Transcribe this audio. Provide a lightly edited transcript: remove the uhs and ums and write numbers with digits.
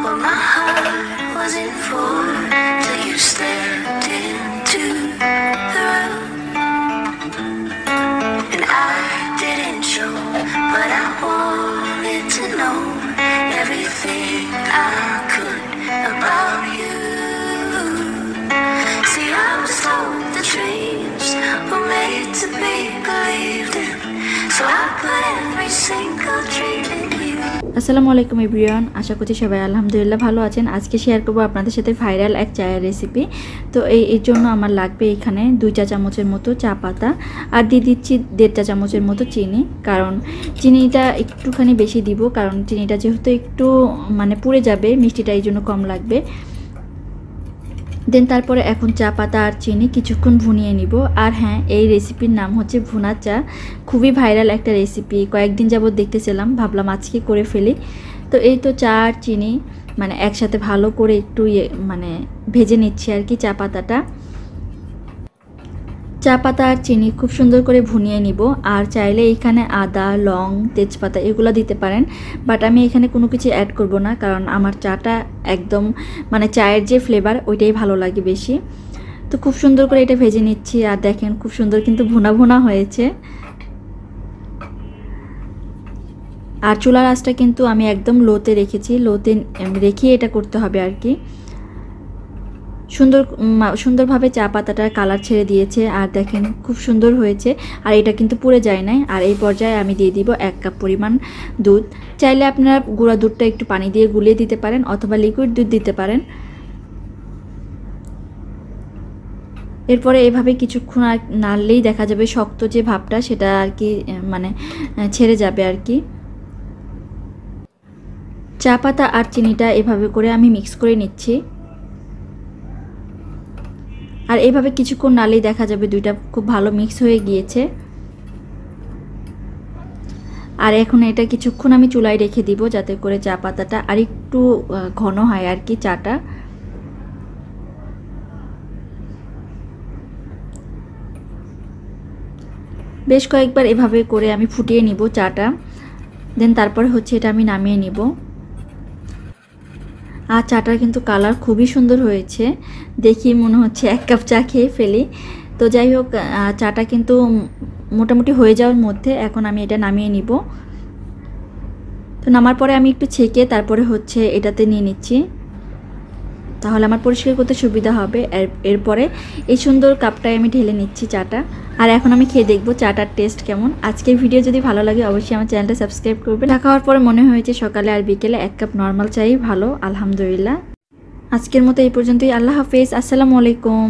what my heart wasn't for till you stepped into the room. And I didn't show, but I wanted to know everything I could about you. See, I was told the dreams were made to be believed in, so I put every single dream in you. আসসালামু আলাইকুম everyone, আশা করছি সবাই আলহামদুলিল্লাহ ভালো আছেন। আজকে share করব আপনাদের সাথে ভাইরাল এক চায়ের রেসিপি। তো এর জন্য আমার লাগবে এখানে 2 চা চামচের মতো চা পাতা, আর দিয়ে দিচ্ছি 1.5 চা চামচের মতো চিনি। কারণ চিনিটা একটুখানি বেশি দিব, কারণ চিনিটা যেহেতু একটু পুড়ে যাবে, মিষ্টিটা এই জন্য কম লাগবে। দেন তারপরে এখন চা পাতা আর চিনি কিছুক্ষণ ভুনিয়ে নিব। আর হ্যাঁ, এই রেসিপির নাম হচ্ছে ভুনা চা। খুবই ভাইরাল একটা রেসিপি, কয়েকদিন যাবত দেখতেছিলাম, ভাবলাম আজকে করে ফেলি। তো এই তো চা আর চিনি একসাথে ভালো করে একটু ভেজে নিচ্ছি আর কি চা পাতাটা। চা পাতা আর চিনি খুব সুন্দর করে ভুনিয়ে নিব। আর চাইলে এখানে আদা, লং, তেজপাতা এগুলো দিতে পারেন, বাট আমি এখানে কোনো কিছু অ্যাড করব না, কারণ আমার চাটা একদম চায়ের যে ফ্লেভার ওইটাই ভালো লাগে বেশি। তো খুব সুন্দর করে এটা ভেজে নিচ্ছি। আর দেখেন খুব সুন্দর কিন্তু ভুনা ভুনা হয়েছে। আর চুলার আঁচটা কিন্তু আমি একদম লোতে রেখেছি, লোতে রেখে এটা করতে হবে আর কি। সুন্দরভাবে চা পাতাটার কালার ছেড়ে দিয়েছে, আর দেখেন খুব সুন্দর হয়েছে। আর এটা কিন্তু পুড়ে যায় নাই। আর এই পর্যায়ে আমি দিয়ে দিব 1 কাপ পরিমাণ দুধ। চাইলে আপনারা গুঁড়া দুধটা একটু পানি দিয়ে গুলিয়ে দিতে পারেন, অথবা লিকুইড দুধ দিতে পারেন। এরপরে এভাবে কিছুক্ষণ আর নাড়লেই দেখা যাবে শক্ত যে ভাবটা সেটা আর কি ছেড়ে যাবে আর কি। চা পাতা আর চিনিটা এভাবে করে আমি মিক্স করে নিচ্ছি। আর এইভাবে কিছুক্ষণ নাড়লেই দেখা যাবে দুইটা খুব ভালো মিক্স হয়ে গিয়েছে। আর এখন এটা কিছুক্ষণ আমি চুলায় রেখে দিব, যাতে করে চা পাতাটা আর একটু ঘন হয় আর কি চাটা। বেশ কয়েকবার এভাবে করে আমি ফুটিয়ে নিব চাটা। দেন তারপরে হচ্ছে এটা আমি নামিয়ে নিব। আর চাটার কিন্তু কালার খুবই সুন্দর হয়েছে, দেখি মনে হচ্ছে 1 কাপ চা খেয়ে ফেলি। তো যাই হোক, চাটা কিন্তু মোটামুটি হয়ে যাওয়ার মধ্যে। এখন আমি এটা নামিয়ে নিব। তো নামার পরে আমি একটু ছেঁকে তারপরে হচ্ছে এটাতে নিয়ে নিচ্ছি, তাহলে আমার পরিষ্কার করতে সুবিধা হবে। এরপরে এই সুন্দর কাপটায় আমি ঢেলে নিচ্ছি চাটা। আর এখন আমি খেয়ে দেখবো চাটার টেস্ট কেমন। আজকের ভিডিও যদি ভালো লাগে অবশ্যই আমার চ্যানেলটা সাবস্ক্রাইব করবেন। চা খাওয়ার পরে মনে হয়েছে সকালে আর বিকেলে 1 কাপ নর্মাল চাই ভালো, আলহামদুলিল্লাহ। আজকের মতো এই পর্যন্তই। আল্লাহ হাফেজ, আসসালামু আলাইকুম।